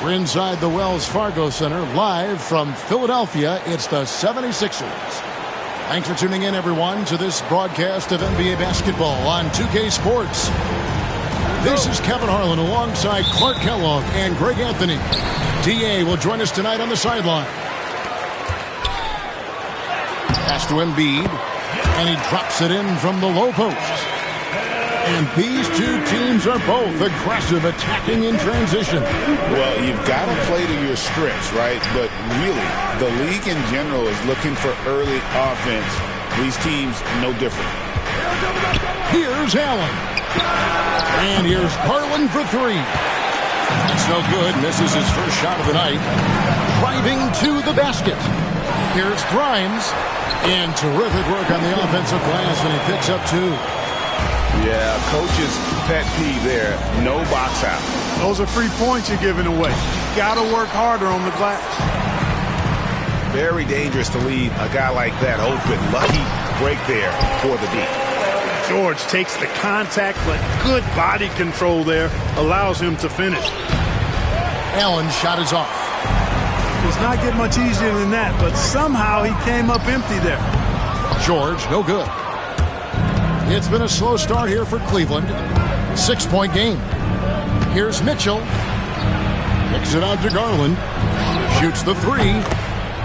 We're inside the Wells Fargo Center, live from Philadelphia. It's the 76ers. Thanks for tuning in, everyone, to this broadcast of NBA basketball on 2K Sports. This is Kevin Harlan alongside Clark Kellogg and Greg Anthony. D.A. will join us tonight on the sideline. Pass to Embiid, and he drops it in from the low post. And these two teams are both aggressive, attacking in transition. Well, you've got to play to your strengths, right? But really, the league in general is looking for early offense. These teams, no different. Here's Allen. And here's Garland for three. It's no good. Misses his first shot of the night. Driving to the basket. Here's Grimes. And terrific work on the offensive glass, and he picks up two. Yeah, coach's pet peeve there. No box out. Those are free points you're giving away. You got to work harder on the glass. Very dangerous to leave a guy like that open. Lucky break there for the D. George takes the contact, but good body control there allows him to finish. Allen's shot is off. It's not getting much easier than that, but somehow he came up empty there. George, no good. It's been a slow start here for Cleveland. 6-point game. Here's Mitchell. Kicks it out to Garland. Shoots the three.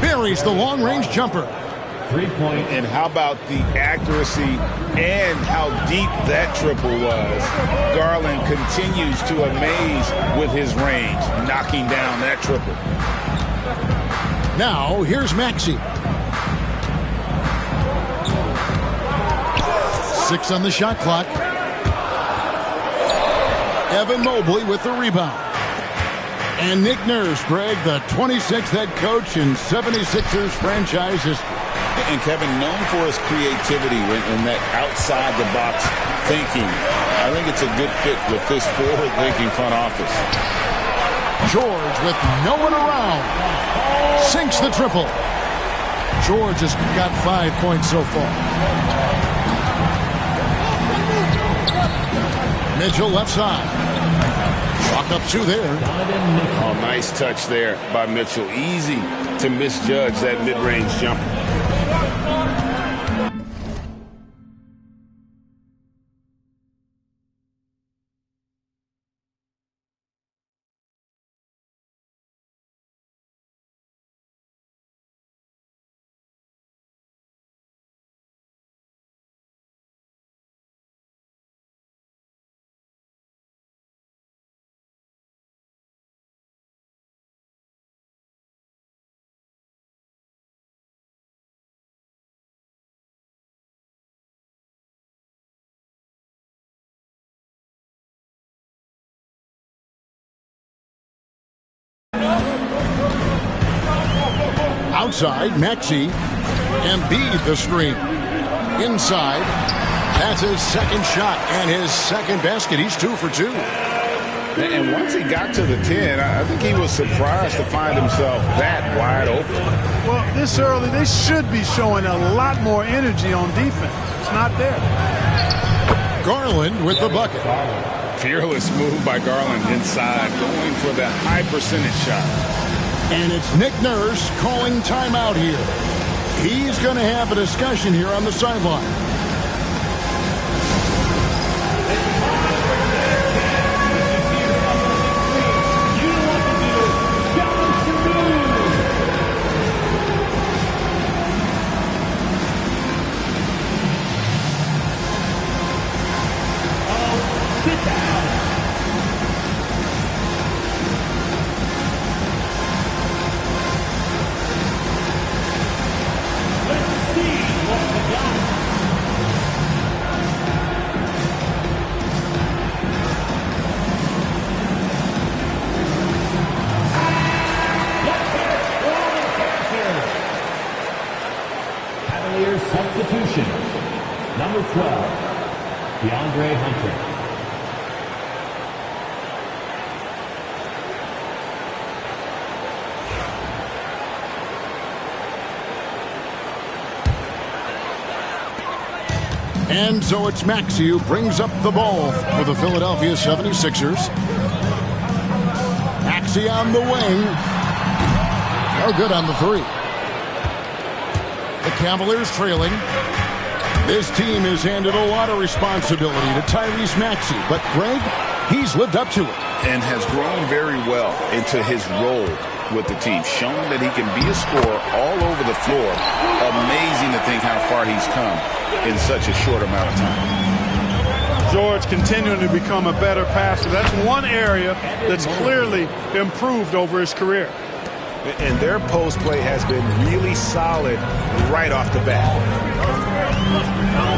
Buries the long-range jumper. 3-point. And how about the accuracy and how deep that triple was? Garland continues to amaze with his range, knocking down that triple. Now, here's Maxey. 6 on the shot clock. Evan Mobley with the rebound. And Nick Nurse, Greg, the 26th head coach in 76ers franchise history. And Kevin, known for his creativity in that outside-the-box thinking. I think it's a good fit with this forward-thinking front office. George with no one around. Sinks the triple. George has got 5 points so far. Mitchell left side. Chalk up 2 there. Oh, nice touch there by Mitchell. Easy to misjudge that mid-range jumper. Outside, Maxey. Embiid the screen. Inside. That's his second shot and his second basket. He's 2 for 2. And once he got to the 10, I think he was surprised to find himself that wide open. Well, this early, they should be showing a lot more energy on defense. It's not there. Garland with the bucket. Fearless move by Garland inside, going for the high percentage shot. And it's Nick Nurse calling timeout here. He's going to have a discussion here on the sideline. And so it's Maxey who brings up the ball for the Philadelphia 76ers. Maxey on the wing. No good on the three. The Cavaliers trailing. This team has handed a lot of responsibility to Tyrese Maxey, but Greg, he's lived up to it. And has grown very well into his role with the team, showing that he can be a scorer all over the floor. Amazing to think how far he's come in such a short amount of time. George continuing to become a better passer. That's one area that's clearly improved over his career. And their post play has been really solid right off the bat.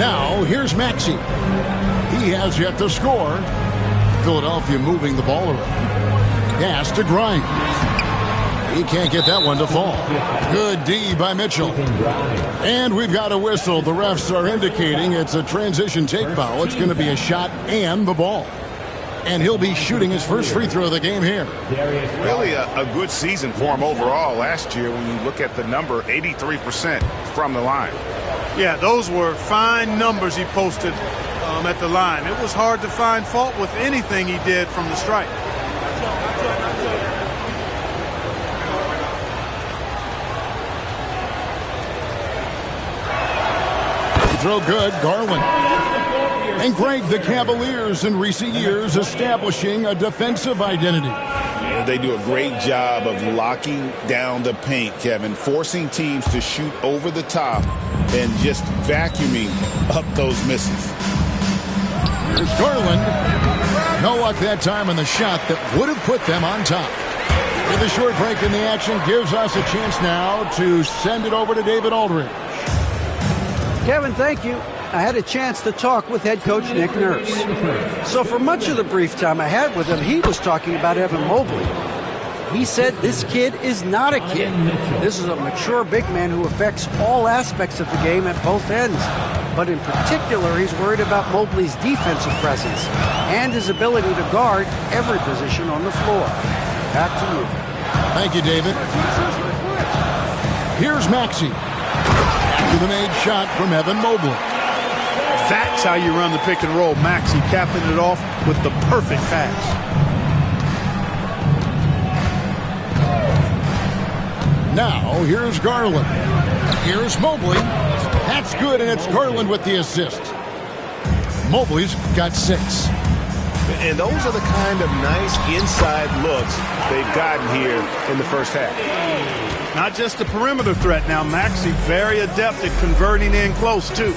Now, here's Maxey. He has yet to score. Philadelphia moving the ball around. Pass to Grimes. He can't get that one to fall. Good D by Mitchell. And we've got a whistle. The refs are indicating it's a transition take foul. It's going to be a shot and the ball. And he'll be shooting his first free throw of the game here. Really a good season for him overall last year when you look at the number, 83% from the line. Yeah, those were fine numbers he posted at the line. It was hard to find fault with anything he did from the stripe. Throw good, Garland. And Greg, the Cavaliers in recent years establishing a defensive identity. Yeah, they do a great job of locking down the paint, Kevin, forcing teams to shoot over the top and just vacuuming up those misses. Here's Garland. No luck that time on the shot that would have put them on top. With a short break in the action gives us a chance now to send it over to David Aldridge. Kevin, thank you. I had a chance to talk with head coach Nick Nurse. So for much of the brief time I had with him, he was talking about Evan Mobley. He said this kid is not a kid. This is a mature big man who affects all aspects of the game at both ends. But in particular, he's worried about Mobley's defensive presence and his ability to guard every position on the floor. Back to you. Thank you, David. Here's Maxey. After the made shot from Evan Mobley. That's how you run the pick and roll. Maxey capping it off with the perfect pass. Now, here's Garland. Here's Mobley. That's good, and it's Garland with the assist. Mobley's got 6. And those are the kind of nice inside looks they've gotten here in the first half. Not just a perimeter threat now. Maxey very adept at converting in close, too.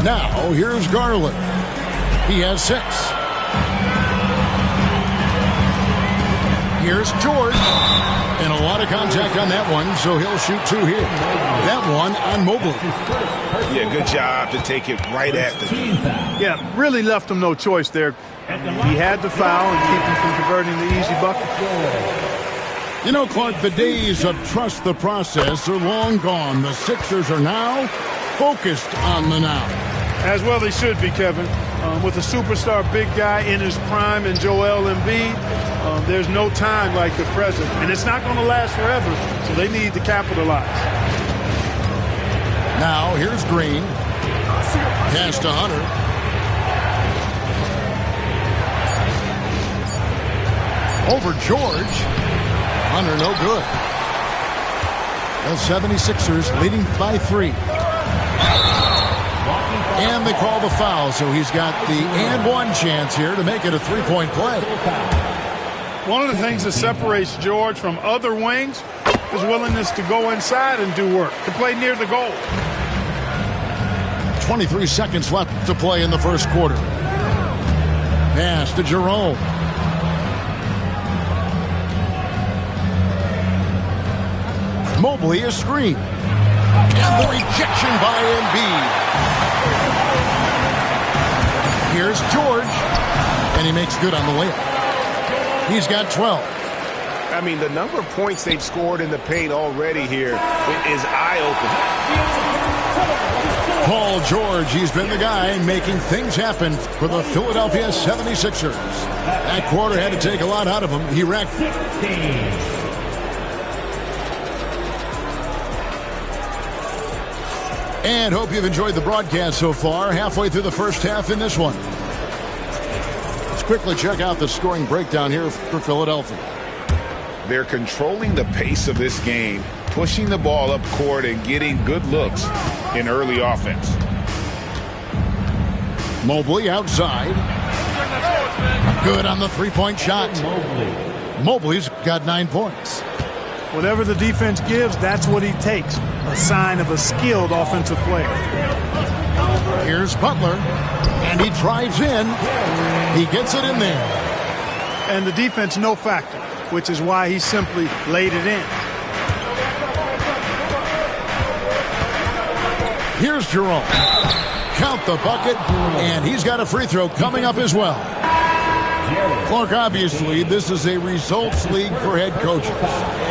Now, here's Garland. He has 6. Here's George. And a lot of contact on that one, so he'll shoot 2 here. That one on Mobley. Yeah, good job to take it right at the knee. Yeah, really left him no choice there. He had to foul and keep him from converting the easy bucket. You know, Clark, the days of trust the process are long gone. The Sixers are now focused on the now. As well they should be, Kevin. With a superstar big guy in his prime in Joel Embiid, there's no time like the present. And it's not going to last forever, so they need to capitalize. Now, here's Green. Pass to Hunter. Over George. Hunter, no good. The 76ers leading by 3. And they call the foul, so he's got the and one chance here to make it a 3-point play. One of the things that separates George from other wings is willingness to go inside and do work, to play near the goal. 23 seconds left to play in the first quarter. Pass to Jerome. Mobley is screened. And the rejection by Embiid. Here's George. And he makes good on the layup. He's got 12. I mean, the number of points they've scored in the paint already here is eye-opening. Paul George, he's been the guy making things happen for the Philadelphia 76ers. That quarter had to take a lot out of him. He racked 15. And hope you've enjoyed the broadcast so far. Halfway through the first half in this one. Let's quickly check out the scoring breakdown here for Philadelphia. They're controlling the pace of this game, pushing the ball up court and getting good looks in early offense. Mobley outside. Good on the three-point shot. Mobley's got 9 points. Whatever the defense gives, that's what he takes. A sign of a skilled offensive player. Here's Butler, and he drives in. He gets it in there. And the defense no factor, which is why he simply laid it in. Here's Jerome. Count the bucket, and he's got a free throw coming up as well. Clark, obviously, this is a results league for head coaches,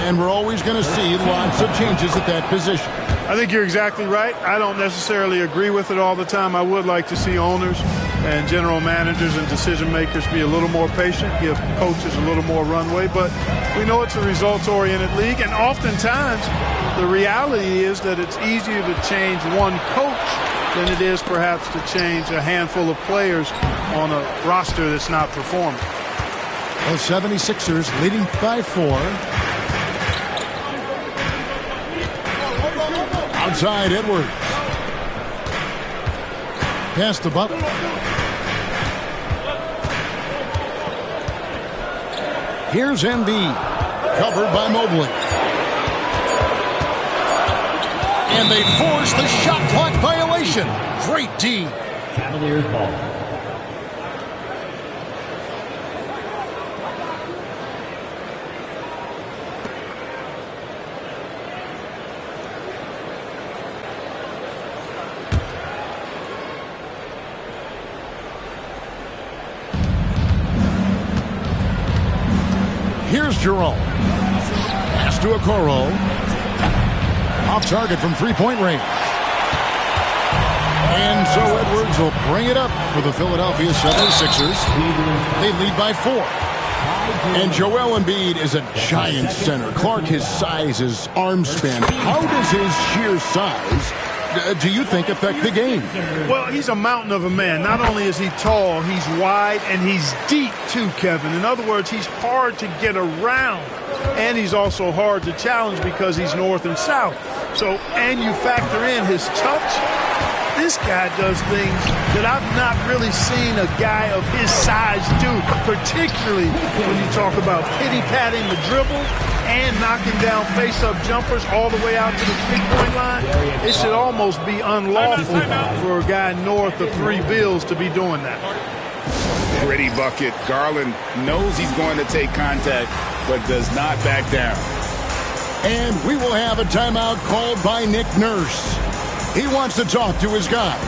and we're always going to see lots of changes at that position. I think you're exactly right. I don't necessarily agree with it all the time. I would like to see owners and general managers and decision makers be a little more patient, give coaches a little more runway, but we know it's a results-oriented league, and oftentimes the reality is that it's easier to change one coach than it is perhaps to change a handful of players on a roster that's not performing. The 76ers leading by 4. Outside Edwards. Pass to Butler. Here's Embiid. Covered by Mobley. And they force the shot clock violation. Great D. Cavaliers ball. Here's Jerome. Pass to Okoro. Off target from three-point range. And so Edwards will bring it up for the Philadelphia 76ers. They lead by 4. And Joel Embiid is a giant center. Clark, his size, his arm span. How does his sheer size, do you think, affect the game? Well, he's a mountain of a man. Not only is he tall, he's wide, and he's deep too, Kevin. In other words, he's hard to get around. And he's also hard to challenge because he's north and south. So, and you factor in his touch, this guy does things that I've not really seen a guy of his size do, particularly when you talk about pity-patting the dribble and knocking down face-up jumpers all the way out to the three-point line. It should almost be unlawful for a guy north of 3 bills to be doing that. Pretty bucket. Garland knows he's going to take contact, but does not back down. And we will have a timeout called by Nick Nurse. He wants to talk to his guys.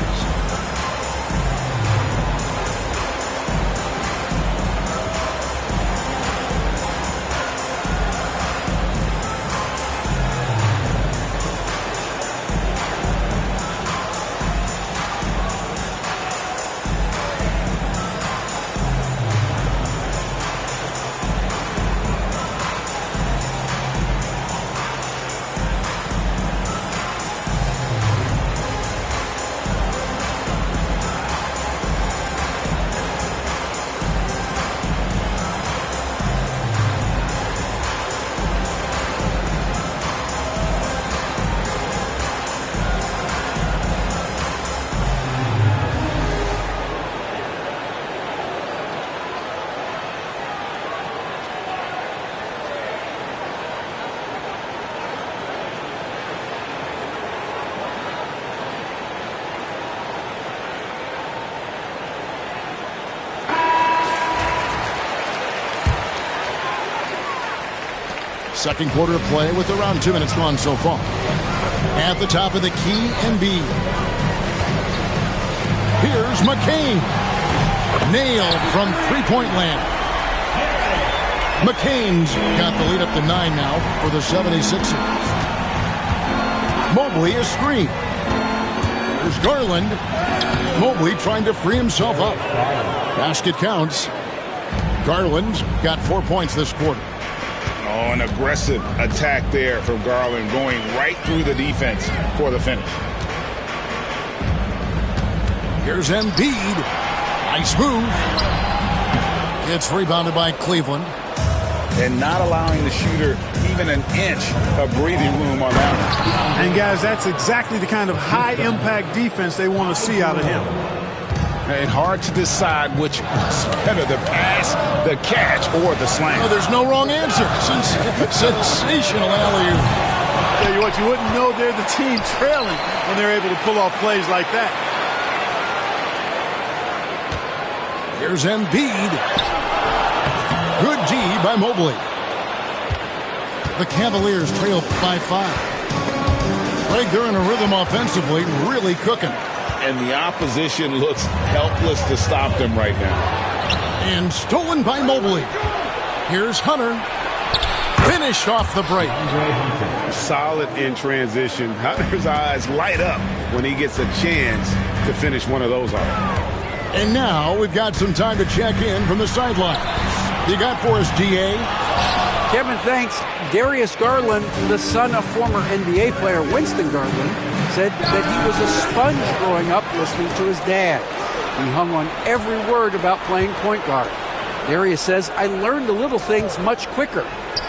Second quarter of play with around 2 minutes gone so far. At the top of the key, Embiid. Here's McCain. Nailed from three-point land. McCain's got the lead up to 9 now for the 76ers. Mobley is screened. Here's Garland. Mobley trying to free himself up. Basket counts. Garland got 4 points this quarter. Oh, an aggressive attack there from Garland, going right through the defense for the finish. Here's Embiid. Nice move. It's rebounded by Cleveland. And not allowing the shooter even an inch of breathing room on that one. And, guys, that's exactly the kind of high-impact defense they want to see out of him. And hard to decide which was better, the pass, the catch, or the slam. Oh, there's no wrong answer. Sensational alley-oop. Tell you what, you wouldn't know they're the team trailing when they're able to pull off plays like that. Here's Embiid. Good D by Mobley. The Cavaliers trail by 5. Greg, they're in a rhythm offensively, really cooking. And the opposition looks helpless to stop them right now. And stolen by Mobley. Here's Hunter. Finished off the break. Solid in transition. Hunter's eyes light up when he gets a chance to finish one of those off. And now we've got some time to check in from the sidelines. You got for us, DA? Kevin, thanks. Darius Garland, the son of former NBA player Winston Garland, said that he was a sponge growing up listening to his dad. He hung on every word about playing point guard. Darius says, I learned the little things much quicker.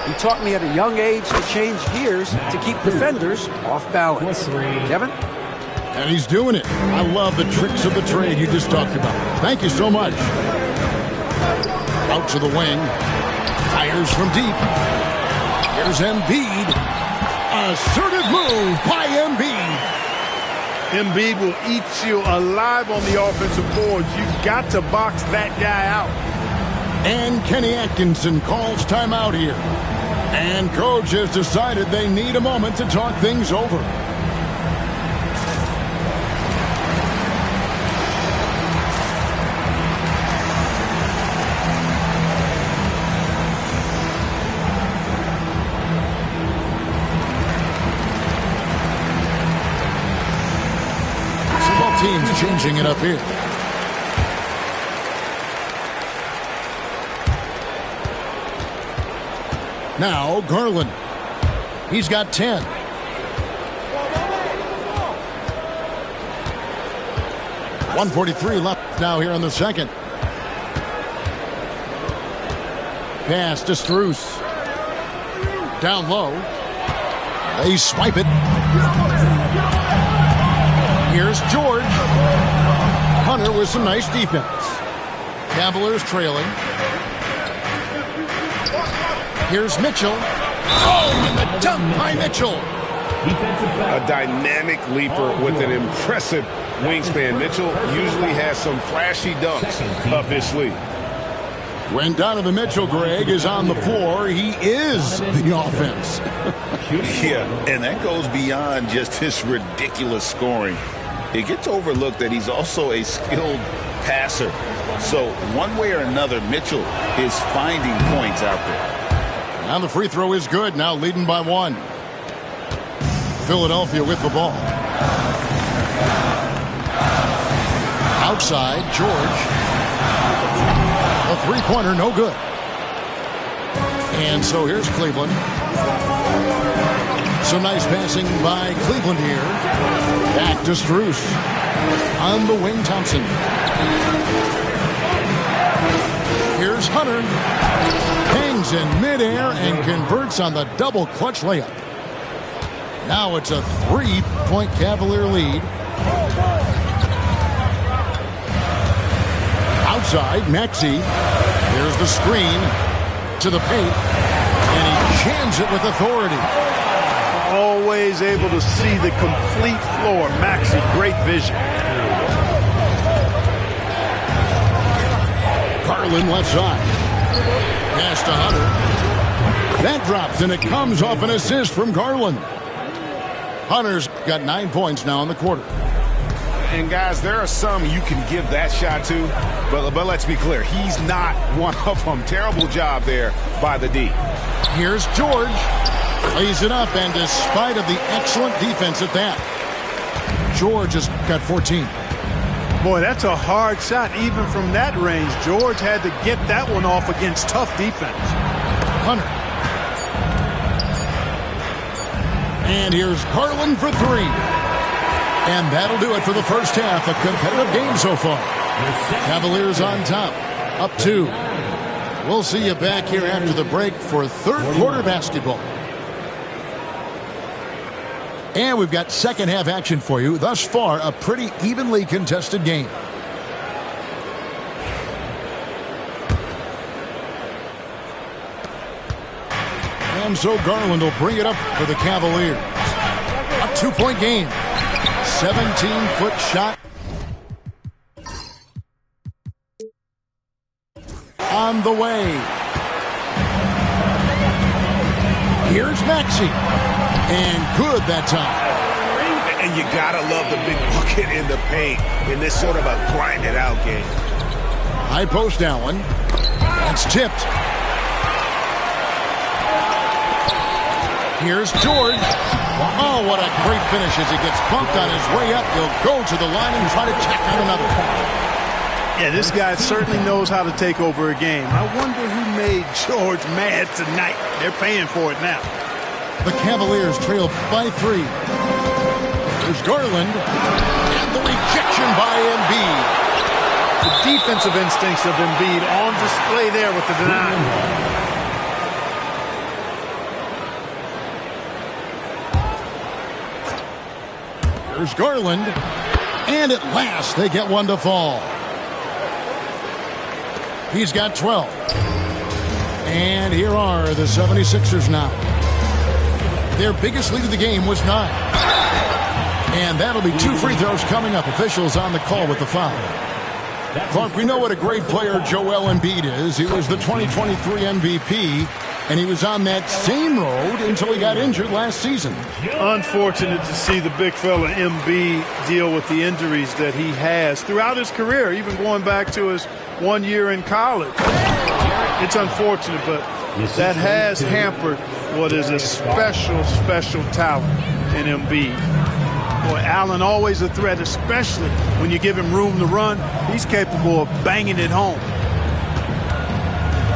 He taught me at a young age to change gears to keep defenders off balance. Kevin? And he's doing it. I love the tricks of the trade you just talked about. Thank you so much. Out to the wing. Fires from deep. Here's Embiid. Assertive move by Embiid. Embiid will eat you alive on the offensive boards. You've got to box that guy out. And Kenny Atkinson calls timeout here. And coach has decided they need a moment to talk things over. Teams changing it up here. Now Garland. He's got 10. .143 left now here in the second. Pass to Strus. Down low. They swipe it. Here's George. Hunter with some nice defense. Cavaliers trailing. Here's Mitchell. Oh, and the dunk by Mitchell. A dynamic leaper with an impressive wingspan. Mitchell usually has some flashy dunks up his sleeve. When Donovan Mitchell, Greg, is on the floor, he is the offense. Yeah, and that goes beyond just his ridiculous scoring. It gets overlooked that he's also a skilled passer. So one way or another, Mitchell is finding points out there. And the free throw is good, now leading by 1. Philadelphia with the ball. Outside, George. A three-pointer, no good. And so here's Cleveland. Some nice passing by Cleveland here. Back to Strus. On the wing, Thompson. Here's Hunter. Hangs in midair and converts on the double clutch layup. Now it's a 3-point Cavalier lead. Outside, Maxey. There's the screen to the paint. And he jams it with authority. Always able to see the complete floor. Maxey, great vision. Garland left side. Pass to Hunter. That drops, and it comes off an assist from Garland. Hunter's got 9 points now in the quarter. And, guys, there are some you can give that shot to, but let's be clear. He's not one of them. Terrible job there by the D. Here's George. Lays it up, and despite of the excellent defense at that, George has got 14. Boy, that's a hard shot. Even from that range, George had to get that one off against tough defense. Hunter. And here's Garland for three. And that'll do it for the first half. A competitive game so far. Cavaliers on top. Up 2. We'll see you back here after the break for third quarter basketball. And we've got second half action for you. Thus far, a pretty evenly contested game. And so Garland will bring it up for the Cavaliers. A 2-point game. 17-foot shot. On the way. Here's Maxey. And good that time. And you gotta love the big bucket in the paint in this sort of a grind-it-out game. High post Allen. That's tipped. Here's George. Oh, what a great finish as he gets bumped on his way up. He'll go to the line and try to check out another. Yeah, this guy certainly knows how to take over a game. I wonder who made George mad tonight. They're paying for it now. The Cavaliers trail by 3. There's Garland. And the rejection by Embiid. The defensive instincts of Embiid on display there with the denial. There's Garland. And at last they get one to fall. He's got 12. And here are the 76ers now. Their biggest lead of the game was 9. And that'll be 2 free throws coming up. Officials on the call with the foul. Clark, we know what a great player Joel Embiid is. He was the 2023 MVP. And he was on that same road until he got injured last season. Unfortunate to see the big fella Embiid deal with the injuries that he has throughout his career, even going back to his 1 year in college. It's unfortunate, but that has hampered what is a special, special talent in Embiid. Boy, Allen always a threat, especially when you give him room to run. He's capable of banging it home.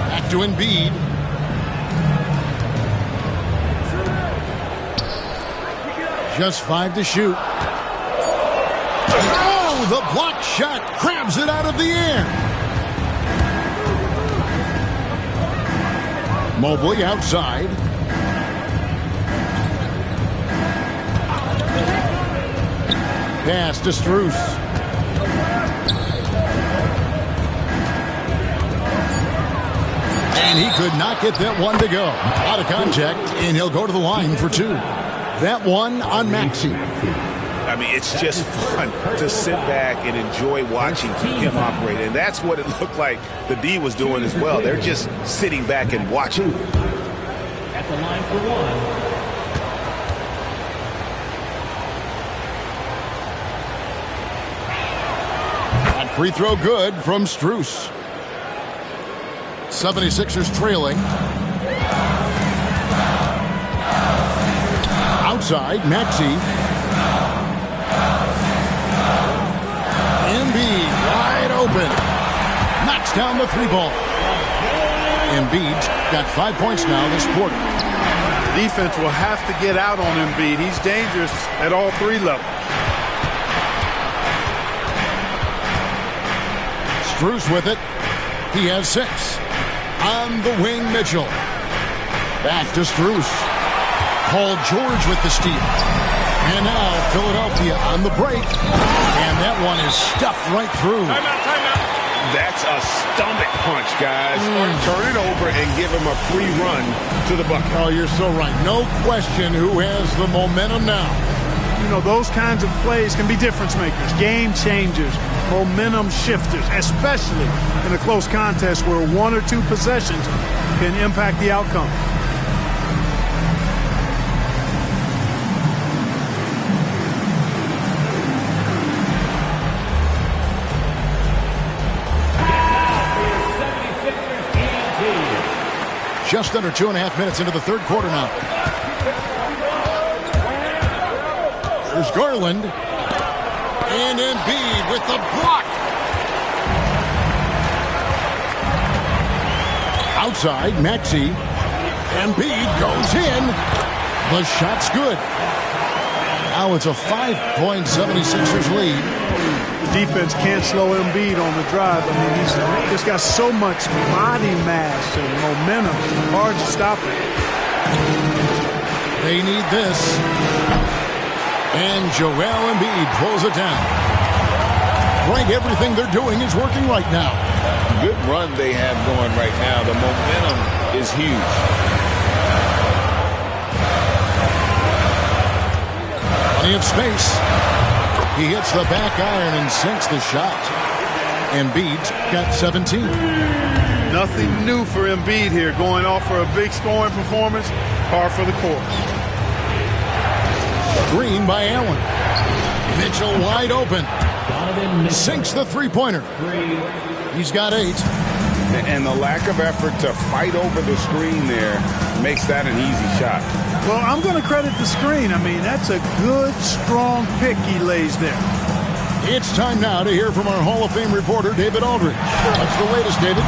Back to Embiid. Just 5 to shoot. Oh, the block shot grabs it out of the air. Mobley outside. Pass to Strus. And he could not get that one to go. Out of contact, and he'll go to the line for 2. That one on Maxey. I mean, it's just fun to sit back and enjoy watching him operate. And that's what it looked like the D was doing as well. They're just sitting back and watching. At the line for 1. That free throw good from Strus. 76ers trailing. Outside, Maxey. Embiid wide open. Knocks down the 3-ball. Embiid's got 5 points now this quarter. Defense will have to get out on Embiid. He's dangerous at all 3 levels. Strus with it. He has 6. On the wing, Mitchell. Back to Strus. Paul George with the steal. And now Philadelphia on the break. And that one is stuffed right through. Timeout. That's a stomach punch, guys. Turn it over and give him a free run to the bucket. Oh, you're so right. No question who has the momentum now. You know, those kinds of plays can be difference makers, game changers, momentum shifters, especially in a close contest where 1 or 2 possessions can impact the outcome. Just under 2.5 minutes into the third quarter now. There's Garland. And Embiid with the block. Outside, Maxey. Embiid goes in. The shot's good. Now it's a 5-point 76ers lead. The defense can't slow Embiid on the drive. I mean, he's just got so much body mass and momentum. Hard to stop it. They need this. And Joel Embiid pulls it down. Frank, everything they're doing is working right now. Good run they have going right now. The momentum is huge. Plenty of space. He hits the back iron and sinks the shot. Embiid's got 17. Nothing new for Embiid here. Going off for a big scoring performance. Par for the course. Green by Allen. Mitchell wide open. Sinks the three-pointer. He's got 8. And the lack of effort to fight over the screen there makes that an easy shot. Well, I'm going to credit the screen. I mean, that's a good, strong pick he lays there. It's time now to hear from our Hall of Fame reporter, David Aldridge. What's the latest, David?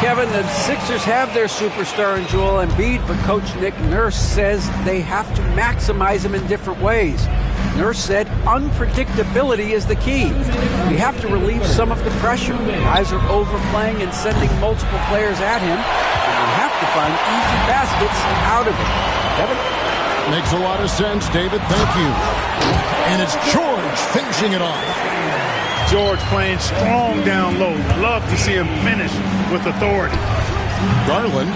Kevin, the Sixers have their superstar in Joel Embiid, but Coach Nick Nurse says they have to maximize him in different ways. Nurse said unpredictability is the key. We have to relieve some of the pressure. Guys are overplaying and sending multiple players at him, and we have to find easy baskets out of it. Devin? Makes a lot of sense, David. Thank you. And it's George finishing it off. George playing strong down low. Love to see him finish with authority. Garland.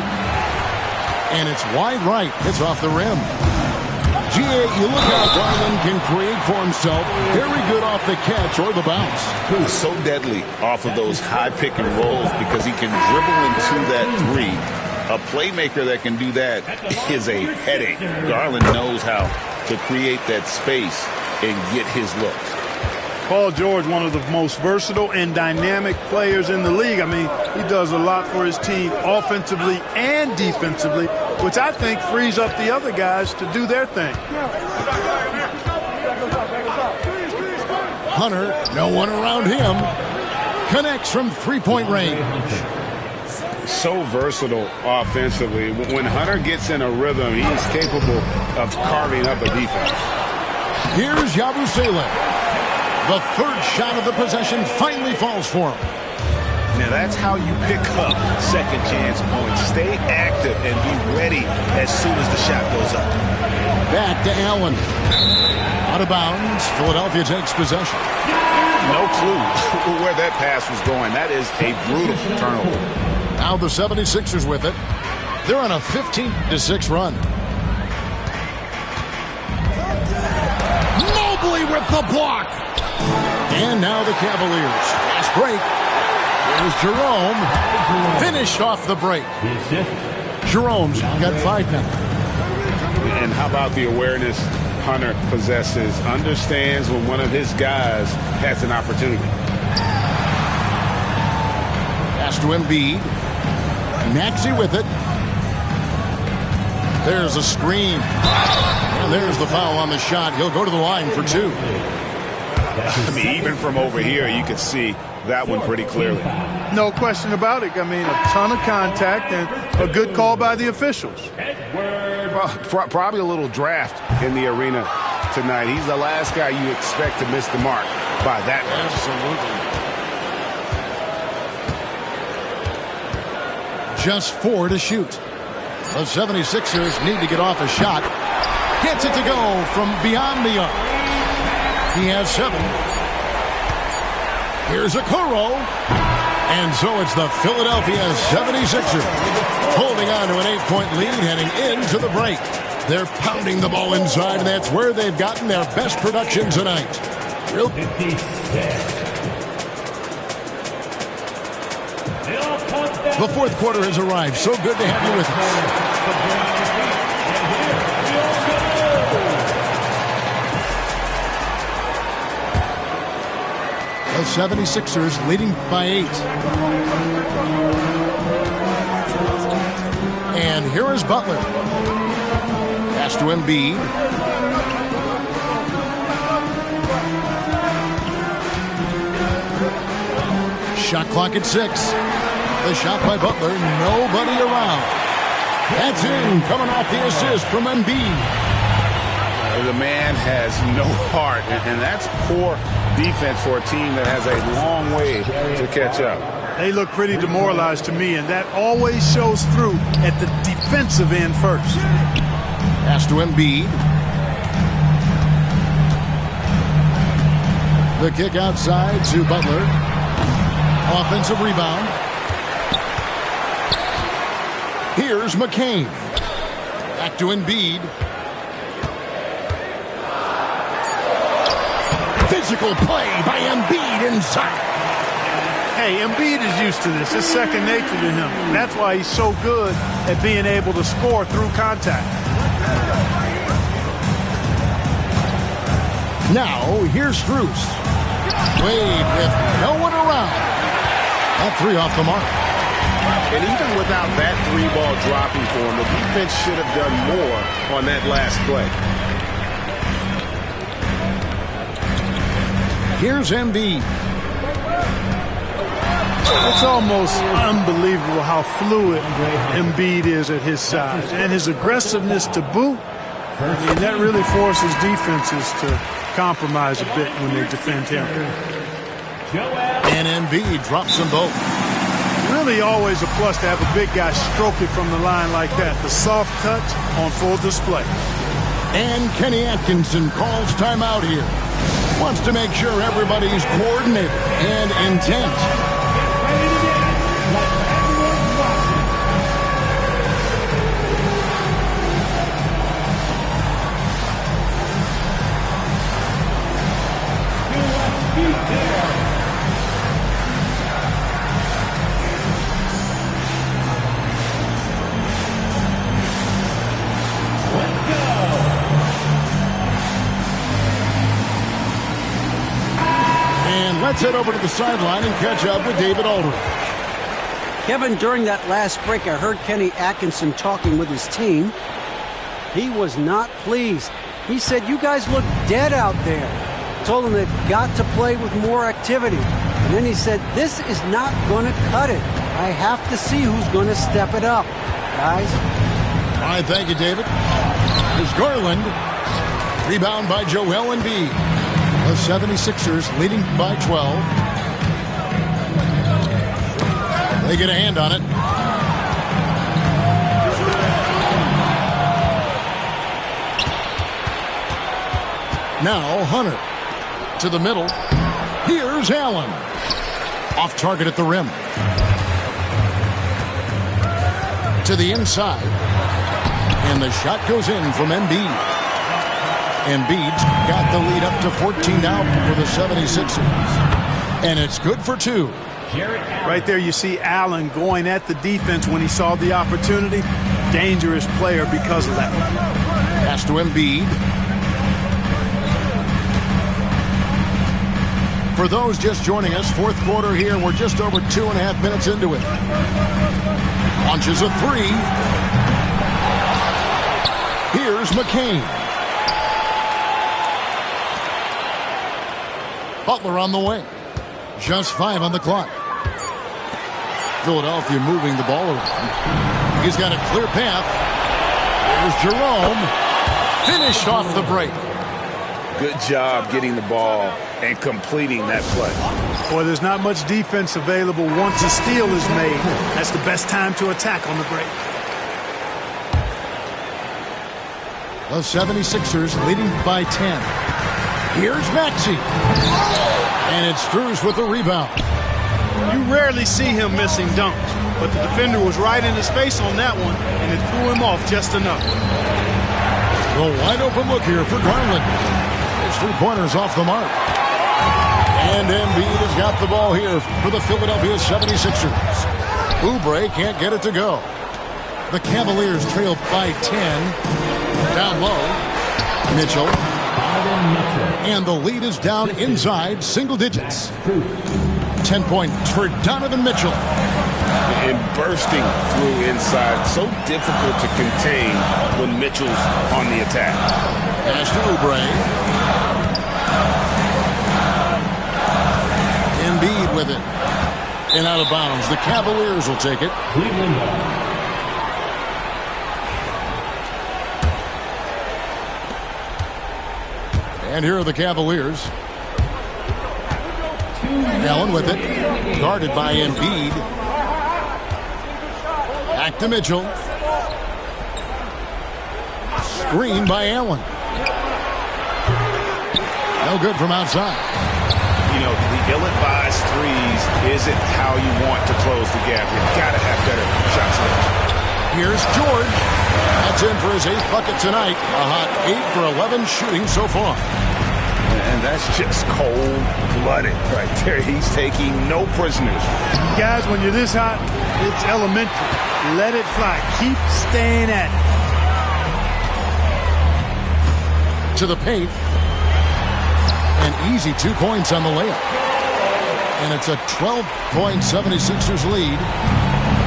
And it's wide right. It's off the rim. G.A., you look how Garland can create for himself. Very good off the catch or the bounce. He's so deadly off of those high pick and rolls because he can dribble into that three. A playmaker that can do that is a headache. Garland knows how to create that space and get his looks. Paul George, one of the most versatile and dynamic players in the league. I mean, he does a lot for his team offensively and defensively, which I think frees up the other guys to do their thing. Hunter, no one around him. Connects from three-point range. So versatile offensively. When Hunter gets in a rhythm, he's capable of carving up a defense. Here's Yabusele. The third shot of the possession finally falls for him. Now that's how you pick up second chance points. Stay active and be ready as soon as the shot goes up. Back to Allen. Out of bounds. Philadelphia takes possession. No clue where that pass was going. That is a brutal turnover. Now the 76ers with it. They're on a 15-6 run. Mobley with the block. And now the Cavaliers. Fast break. Here's Jerome. Finished off the break. Jerome's got 5 now. And how about the awareness Hunter possesses? Understands when one of his guys has an opportunity. Pass to Embiid. Maxey with it. There's a screen. And there's the foul on the shot. He'll go to the line for 2. I mean, even from over here, you can see that one pretty clearly. No question about it. I mean, a ton of contact and a good call by the officials. Well, probably a little draft in the arena tonight. He's the last guy you expect to miss the mark by that much. Absolutely. Just 4 to shoot. The 76ers need to get off a shot. Gets it to go from beyond the arc. He has 7. Here's Okoro. And so it's the Philadelphia 76ers holding on to an 8-point lead heading into the break. They're pounding the ball inside, and that's where they've gotten their best production tonight. The fourth quarter has arrived. So good to have you with us. The 76ers leading by 8. And here is Butler. Pass to Embiid. Shot clock at 6. The shot by Butler, nobody around. That's in, coming off the assist from Embiid. The man has no heart, and that's poor defense for a team that has a long way to catch up. They look pretty demoralized to me, and that always shows through at the defensive end first. Pass to Embiid. The kick outside to Butler. Offensive rebound. Here's McCain. Back to Embiid. Physical play by Embiid inside. Hey, Embiid is used to this. It's second nature to him. That's why he's so good at being able to score through contact. Now, here's Strus. Wade with no one around. That three off the mark. And even without that three ball dropping for him, the defense should have done more on that last play. Here's Embiid. It's almost unbelievable how fluid Embiid is at his size. And his aggressiveness to boot, I mean, that really forces defenses to compromise a bit when they defend him. And Embiid drops them both. Really always a plus to have a big guy stroke it from the line like that. The soft touch on full display. And Kenny Atkinson calls timeout here. Wants to make sure everybody's coordinated and intent. Let's head over to the sideline and catch up with David Aldridge. Kevin, during that last break, I heard Kenny Atkinson talking with his team. He was not pleased. He said, you guys look dead out there. Told them they've got to play with more activity. And then he said, this is not going to cut it. I have to see who's going to step it up. Guys. All right, thank you, David. There's Garland. Rebound by Joel Embiid. The 76ers leading by 12. They get a hand on it. Now Hunter to the middle. Here's Allen. Off target at the rim. To the inside. And the shot goes in from Embiid. Embiid's got the lead up to 14 now for the 76ers. And it's good for two. Right there you see Allen going at the defense when he saw the opportunity. Dangerous player because of that. Pass to Embiid. For those just joining us, fourth quarter here. We're just over 2.5 minutes into it. Launches a three. Here's McCain. Butler on the wing. Just 5 on the clock. Philadelphia moving the ball around. He's got a clear path. There's Jerome. Finished off the break. Good job getting the ball and completing that play. Boy, there's not much defense available once a steal is made. That's the best time to attack on the break. The 76ers leading by 10. Here's Maxey. And it's Strus with the rebound. You rarely see him missing dunks, but the defender was right in his face on that one, and it threw him off just enough. A wide open look here for Garland. His 3 pointers off the mark. And Embiid has got the ball here for the Philadelphia 76ers. Oubre can't get it to go. The Cavaliers trail by 10. Down low. Mitchell. And the lead is down inside single digits. 10 points for Donovan Mitchell. And bursting through inside. So difficult to contain when Mitchell's on the attack. Pass to Oubre. Embiid with it. And out of bounds. The Cavaliers will take it. Cleveland ball. And here are the Cavaliers. Allen with it. Guarded by Embiid. Back to Mitchell. Screen by Allen. No good from outside. You know, the ill-advised threes isn't how you want to close the gap. You've got to have better shot selection. Here's George. That's in for his 8th bucket tonight. A hot 8 for 11 shooting so far. And that's just cold-blooded right there. He's taking no prisoners. Guys, when you're this hot, it's elementary. Let it fly. Keep staying at it. To the paint. An easy 2 points on the layup. And it's a 12-point 76ers lead.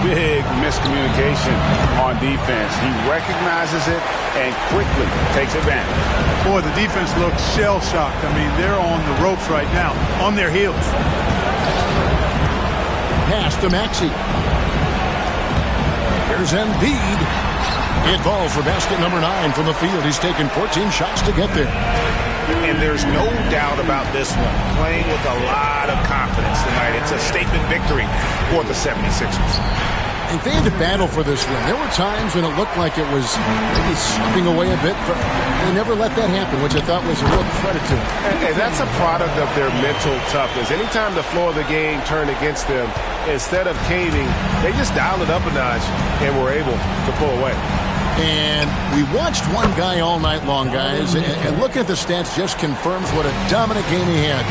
Big miscommunication on defense. He recognizes it and quickly takes advantage. Boy, the defense looks shell-shocked. I mean, they're on the ropes right now, on their heels. Pass to Maxey. Here's Embiid. It falls for basket number 9 from the field. He's taken 14 shots to get there. And there's no doubt about this one. Playing with a lot of confidence tonight. It's a statement victory for the 76ers. And they had to battle for this win. There were times when it looked like it was maybe slipping away a bit, but they never let that happen, which I thought was a real credit to them. And that's a product of their mental toughness. Anytime the floor of the game turned against them, instead of caving, they just dialed it up a notch and were able to pull away. And we watched one guy all night long, guys, and looking at the stats just confirms what a dominant game he had.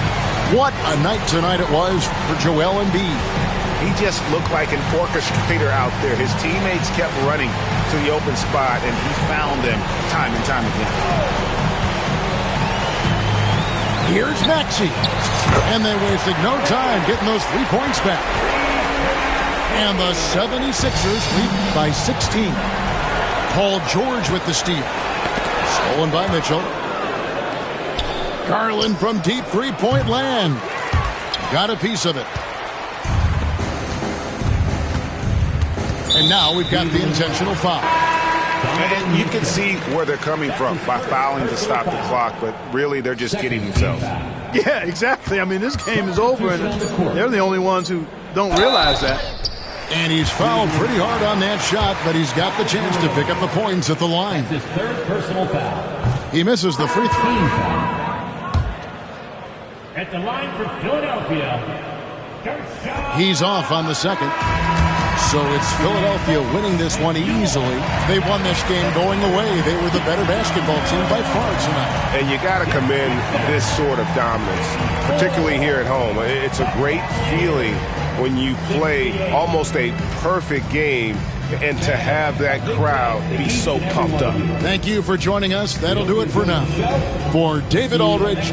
What a night tonight it was for Joel Embiid. He just looked like an orchestrator out there. His teammates kept running to the open spot, and he found them time and time again. Here's Maxey. And they wasted no time getting those 3 points back. And the 76ers lead by 16. Paul George with the steal. Stolen by Mitchell. Garland from deep 3-point land. Got a piece of it. And now we've got the intentional foul. And you can see where they're coming from by fouling to stop the clock, but really they're just kidding themselves. Yeah, exactly. I mean, this game is over, and they're the only ones who don't realize that. And he's fouled pretty hard on that shot, but he's got the chance to pick up the points at the line. His 3rd personal foul. He misses the free throw. At the line for Philadelphia. He's off on the second. So it's Philadelphia winning this one easily. They won this game going away. They were the better basketball team by far tonight. And you got to commend this sort of dominance, particularly here at home. It's a great feeling when you play almost a perfect game and to have that crowd be so pumped up. Thank you for joining us. That'll do it for now. For David Aldridge,